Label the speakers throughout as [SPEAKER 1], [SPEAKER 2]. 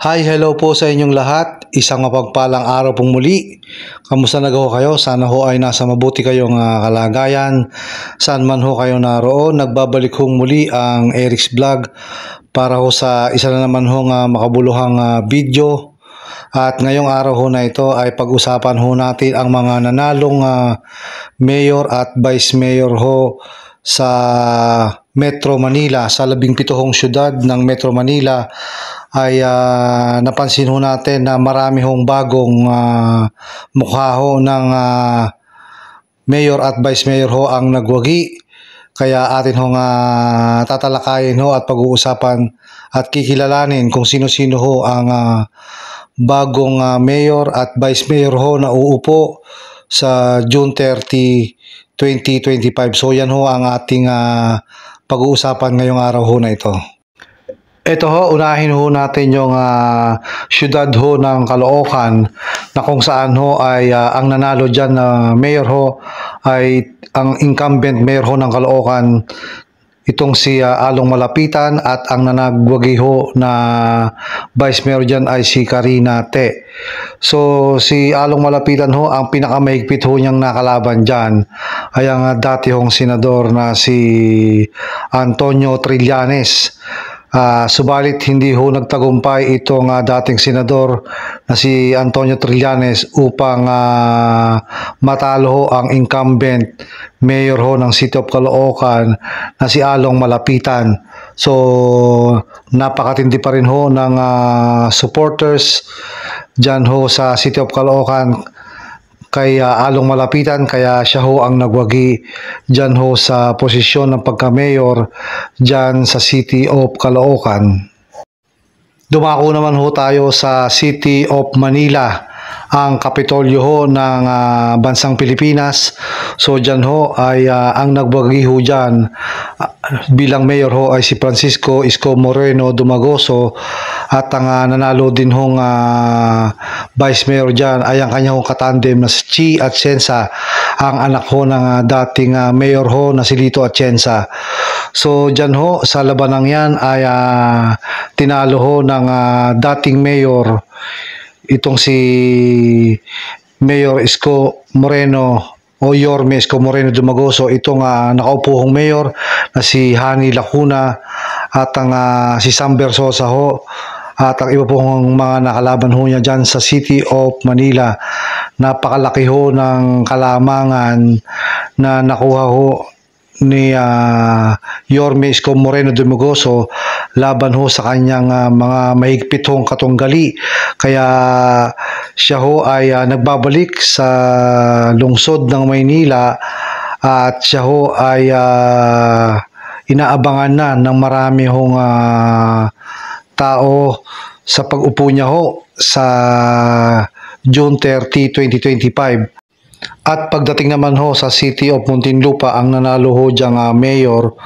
[SPEAKER 1] Hi, hello po sa inyong lahat. Isang mapagpalang araw pong muli. Kamusta na ho kayo? Sana ho ay nasa mabuti kayong kalagayan. Saan man ho kayo naroon, nagbabalik hong muli ang Eric's Vlog para ho sa isa na naman hong makabuluhang video. At ngayong araw ho na ito ay pag-usapan ho natin ang mga nanalong mayor at vice mayor ho sa Metro Manila, sa 17 syudad ng Metro Manila. Ay napansin ho natin na marami hong bagong mukha ho ng mayor at vice mayor ho ang nagwagi. Kaya atin hong tatalakayin ho at pag-uusapan at kikilalanin kung sino-sino ho ang bagong mayor at vice mayor ho na uupo sa June 30, 2025. So yan ho ang ating pag-uusapan ngayong araw ho na ito. Ito ho, unahin ho natin yung syudad ho ng Caloocan na kung saan ho ay ang nanalo dyan na mayor ho ay ang incumbent mayor ho ng Caloocan, itong si Along Malapitan, at ang nanagwagi ho na vice mayor dyan ay si Karina Te. So si Along Malapitan ho, ang pinakamahigpit ho niyang nakalaban dyan ay ang dati hong senador na si Antonio Trillanes. Subalit hindi ho nagtagumpay itong dating senador na si Antonio Trillanes upang matalo ho ang incumbent mayor ho ng City of Caloocan na si Along Malapitan. So napakatindi pa rin ho ng supporters dyan ho sa City of Caloocan kay Along Malapitan, kaya siya ho ang nagwagi dyan ho sa posisyon ng pagka-mayor dyan sa City of Caloocan. Dumako naman ho tayo sa City of Manila, ang kapitolyo ho ng bansang Pilipinas. So dyan ho ay ang nagwagi ho dyan bilang mayor ho ay si Francisco Isko Moreno Dumagoso, at ang nanalo din hong vice mayor dyan ay ang kanyang katandem na si Chi Atienza, ang anak ho ng dating mayor ho na si Lito Atienza. So dyan ho sa labanang yan ay tinalo ho ng dating mayor, itong si Mayor Isko Moreno o Yorme Isko Moreno Dumagoso, itong nakaupo hong mayor na si Hani Lacuna, at ang si Sam Bersosa ho, at ang iba pong mga nakalaban ho niya dyan sa City of Manila. Napakalaki ho ng kalamangan na nakuha ho ni Yorme Isko Moreno Dumagoso laban ho sa kanyang mga mahigpit hong katunggali. Kaya siya ho ay nagbabalik sa lungsod ng Maynila, at siya ho ay inaabangan na ng marami hong tao sa pag-upo niya ho sa June 30, 2025. At pagdating naman ho sa City of Muntinlupa, ang nanalo ho diyang mayor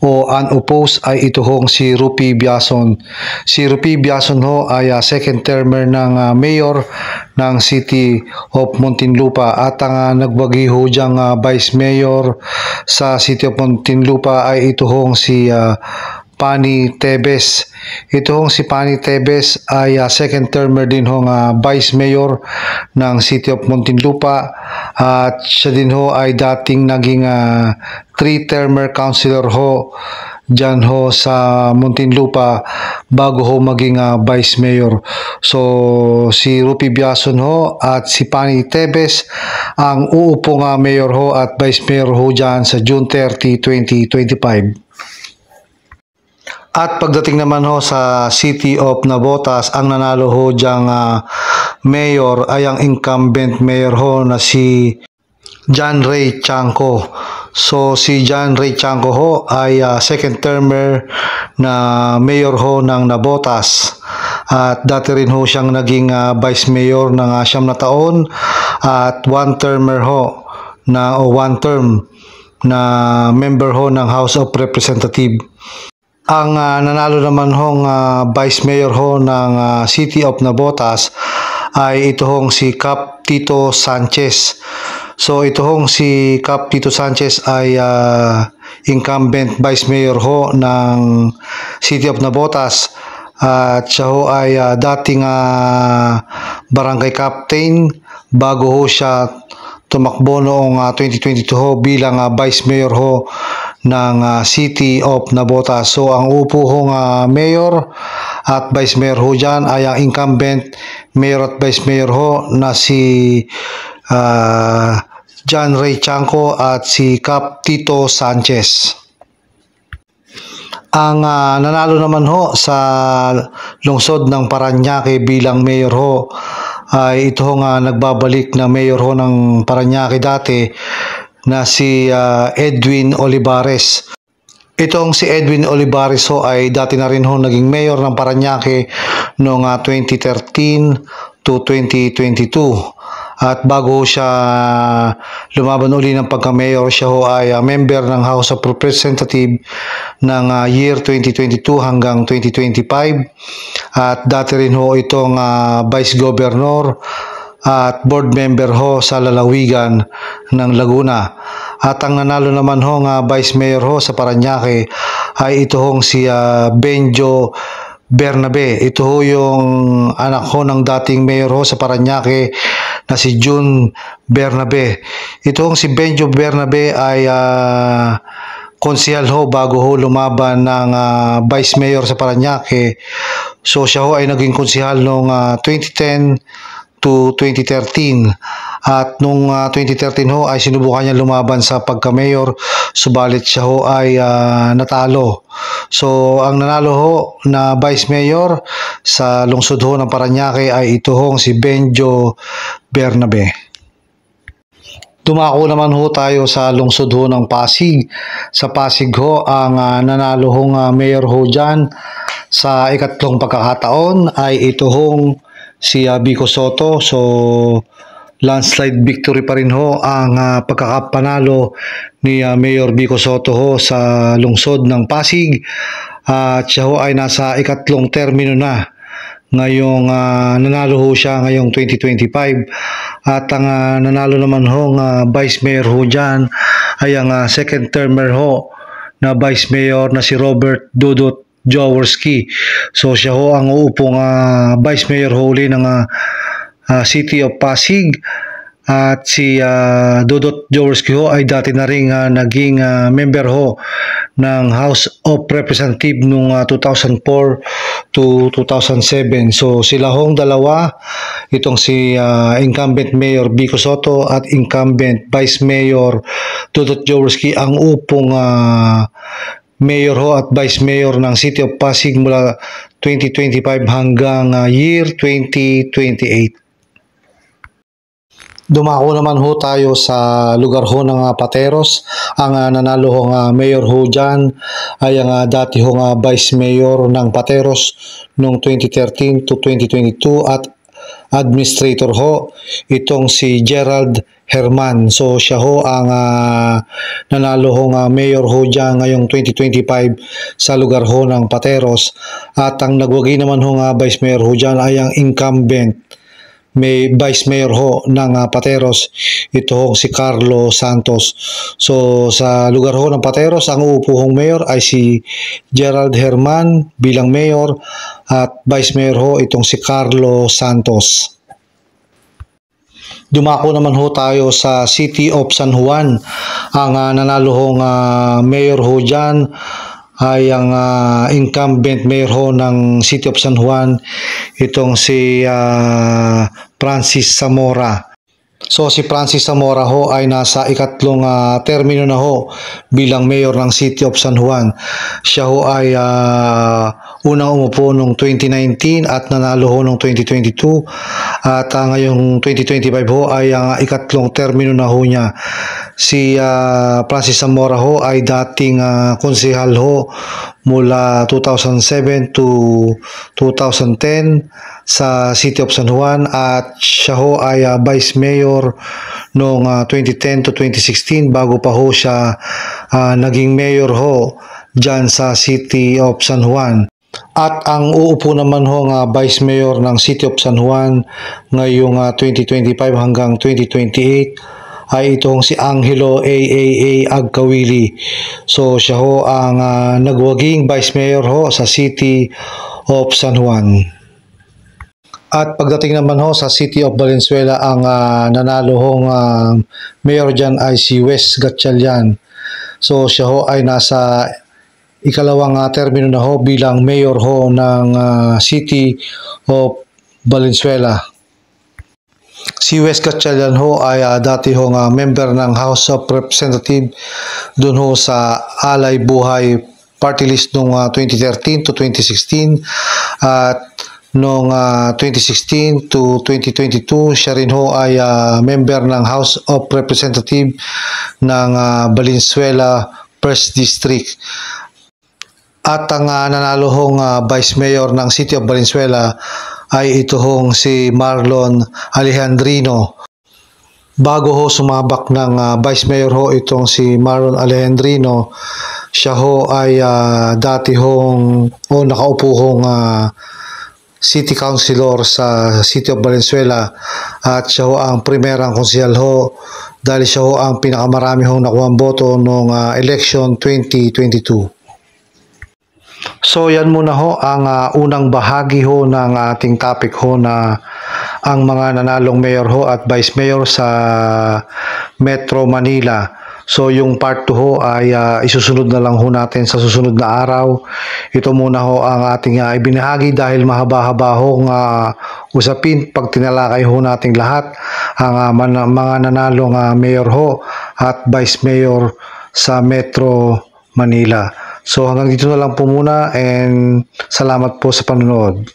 [SPEAKER 1] o unopposed ay ito hong si Rupi Biason. Si Rupi Biason ho ay second termer ng mayor ng City of Muntinlupa, at ang nagwagi ho diyang vice mayor sa City of Muntinlupa ay ito hong si Pani Tebes. Ito hong si Pani Tebes ay second termer din hong vice mayor ng City of Muntinlupa, at siya din ho ay dating naging 3-termer councilor ho dyan ho sa Muntinlupa bago ho maging vice mayor. So si Rupi Biason ho at si Pani Tebes ang uupong mayor ho at vice mayor ho dyan sa June 30, 2025. At pagdating naman ho sa City of Navotas, ang nanalo ho diyang mayor ay ang incumbent mayor ho na si John Ray Chanco. So si John Ray Chanco ho ay second termer na mayor ho ng Navotas, at dati rin ho siyang naging vice mayor ng 9 na taon, at one termer ho na o one term na member ho ng House of Representatives. Ang nanalo naman hong vice mayor ho ng City of Navotas ay ito hong si Cap Tito Sanchez. So ito hong si Cap Tito Sanchez ay incumbent vice mayor ho ng City of Navotas, At siya ho ay dating barangay captain bago ho siya tumakbo noong 2022 ho bilang Vice Mayor ho ng City of Navotas. So ang upo hong Mayor at Vice Mayor ho dyan ay ang incumbent Mayor at Vice Mayor ho na si John Ray Chanco at si Cap Tito Sanchez. Ang nanalo naman ho sa lungsod ng Parañaque bilang mayor ho ay ito ho nagbabalik na mayor ho ng Parañaque dati na si Edwin Olivares. Itong si Edwin Olivares ho ay dati na rin ho naging mayor ng Parañaque noong 2013 to 2022. At bago siya lumaban uli ng pagka-mayor, siya ho ay member ng House of Representatives ng year 2022 hanggang 2025. At dati rin ho itong Vice Governor at board member ho sa lalawigan ng Laguna. At ang nanalo naman ho Vice Mayor ho sa Parañaque ay ito hong si Benjo Bernabe. Ito ho yung anak ho ng dating mayor ho sa Parañaque na si June Bernabe. Ito hong si Benjo Bernabe ay konsehal ho bago ho lumaban ng Vice Mayor sa Parañaque. So siya ho ay naging konsehal noong 2010 to 2013. At nung 2013 ho ay sinubukan niya lumaban sa pagka-mayor, subalit siya ho ay natalo. So ang nanalo ho na Vice Mayor sa lungsod ho ng Parañaque ay ito hong si Benjo Bernabe. Dumako naman ho tayo sa lungsod ho ng Pasig. Sa Pasig ho, ang nanalo hong mayor ho dyan sa ikatlong pagkakataon ay ito hong si Vico Soto. So landslide victory pa rin ho ang pagkakapanalo ni Mayor Vico Soto ho sa lungsod ng Pasig. At siya ho ay nasa ikatlong termino na. Ngayong nanalo ho siya ngayong 2025. At ang nanalo naman ho Vice Mayor ho dyan ay ang second termer ho na Vice Mayor na si Robert Dudut Jaworski. So siya ho ang uupong Vice Mayor ho uli ng City of Pasig. At si Dudut Jaworski ho ay dati na rin naging member ho ng House of Representatives noong 2004 to 2007. So sila hong dalawa, itong si incumbent Mayor Vico Soto at incumbent Vice Mayor Dudut Jaworski ang upong Mayor ho at Vice Mayor ng City of Pasig mula 2025 hanggang year 2028. Dumako naman ho tayo sa lugar ho ng Pateros. Ang nanalo ho mayor ho dyan ay ang dati ho Vice Mayor ng Pateros noong 2013 to 2022 at administrator ho itong si Gerald Herman. So siya ho ang nanalo ho mayor ho dyan ngayong 2025 sa lugar ho ng Pateros. At ang nagwagi naman ho Vice Mayor ho dyan ay ang incumbent may Vice Mayor ho ng Pateros, ito ho si Carlo Santos. So sa lugar ho ng Pateros, ang uupo hong mayor ay si Gerald Herman bilang mayor at Vice Mayor ho itong si Carlo Santos. Dumako naman ho tayo sa City of San Juan. Ang nanalo hong mayor ho dyan ay ang incumbent mayor ho ng City of San Juan, itong si Francis Zamora. So si Francis Zamora ho ay nasa ikatlong termino na ho bilang mayor ng City of San Juan. Siya ho ay unang umupo noong 2019 at nanalo ho noong 2022. At ngayong 2025 ho ay ikatlong termino na ho niya. Si Francis Zamora ho ay dating konsehal ho mula 2007 to 2010 sa City of San Juan at siya ho ay Vice Mayor noong 2010 to 2016 bago pa ho siya naging Mayor ho dyan sa City of San Juan. At ang uupo naman ho Vice Mayor ng City of San Juan ngayong 2025 hanggang 2028 ay itong si Angelo AAA Agkawili. So siya ho ang nagwaging Vice Mayor ho sa City of San Juan. At pagdating naman ho sa City of Valenzuela, ang nanalo hong mayor dyan ay si Wes Gatchalian. So siya ho ay nasa ikalawang termino na ho bilang mayor ho ng City of Valenzuela. Si Wes Gatchalian ho ay dati hong member ng House of Representatives doon ho sa Alay Buhay Party List noong 2013 to 2016 at noong 2016 to 2022 siya rin ho ay member ng House of Representatives ng Valenzuela 1st District. At ang nanalo hong Vice Mayor ng City of Valenzuela ay ito hong si Marlon Alejandrino. Bago ho sumabak ng Vice Mayor ho itong si Marlon Alejandrino, siya ho ay dati hong nakaupo hong City Councilor sa City of Valenzuela at siya ho ang primerang konsehal ho dahil siya ho ang pinakamarami hong nakuha boto noong election 2022. So yan muna ho ang unang bahagi ho ng ating topic ho na ang mga nanalong mayor ho at vice mayor sa Metro Manila. So yung part 2 ho ay isusunod na lang ho natin sa susunod na araw. Ito muna ho ang ating ibinahagi dahil mahaba-haba hong usapin pag tinalakay ho nating lahat ang mga nanalong mayor ho at vice mayor sa Metro Manila. So hanggang dito na lang po muna and salamat po sa panonood.